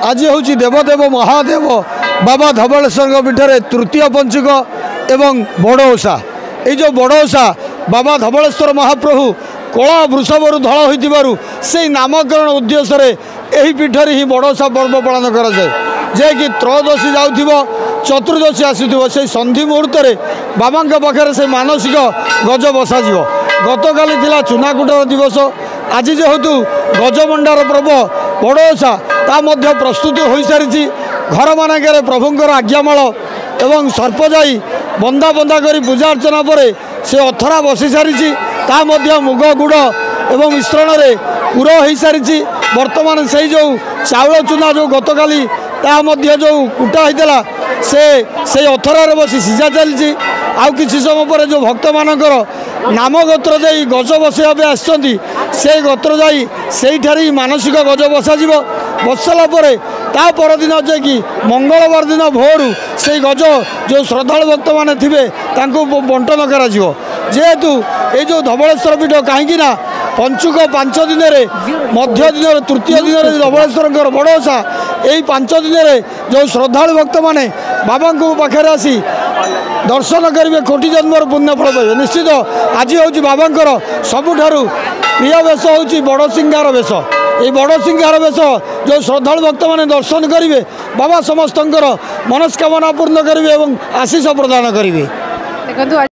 आज हूँ देवदेव महादेव बाबा धवलेश्वर पीठर तृतीय पंचुक एवं बड़ ओषा। ये जो बड़ ओषा बाबा धवलेश्वर महाप्रभु कला वृषभर धल हो से नामकरण उद्देश्य यही पीठर ही बड़ ओषा पर्व पालन कराए जे कि त्रयोदशी जाऊ चतुर्दशी आसुव से संधि मुहूर्त बाबा पाखे से मानसिक गज बसा गतकाली थिला चुनाकुटर दिवस आज जेहेतु गजमंडार पर्व बड़ ओषा ता मध्य प्रस्तुति हो सारी घर मानक प्रभुंर आज्ञामाल एवं सर्प जाई बंदा बंदा कर पूजा अर्चना पर से अथरा बसी सारी ता मध्य मुग गुड़ एवं मिश्रण में पुर हो सारी वर्तमान से जो चाउल चूना जो गतकाली ता मध्य जो कुटा होता से अथरार बसी सीझा चलती आउ किसी समय पर जो भक्त मानकर नाम गोत्र दे गज बसैया आसछंती से गोत्र जाई सेठारी मानसिक गज बसाज बसला ता परदिन जे कि मंगलवार दिन भोर से गज जो श्रद्धालु भक्त मैंने थे बंटन करा जेहेतु ये जो धवलेश्वर पीठ कहीं पंचुक 5 दिन मध्य दिन तृतीय दिन धवलेश्वर बड़ ओषा यही 5 दिन जो श्रद्धालु भक्त मैंने बाबा पाखे आसी दर्शन करेंगे कोटि जन्मर पुण्य फल पाइबे। निश्चित आज हूँ बाबा सबुठारु प्रिय वेश हूँ बड़ सिंगार वेश। ये बड़ सिंगार वेश जो श्रद्धालु भक्त मैंने दर्शन करेंगे बाबा समस्त मनस्कामना पूर्ण करेंगे और आशीष प्रदान करेंगे।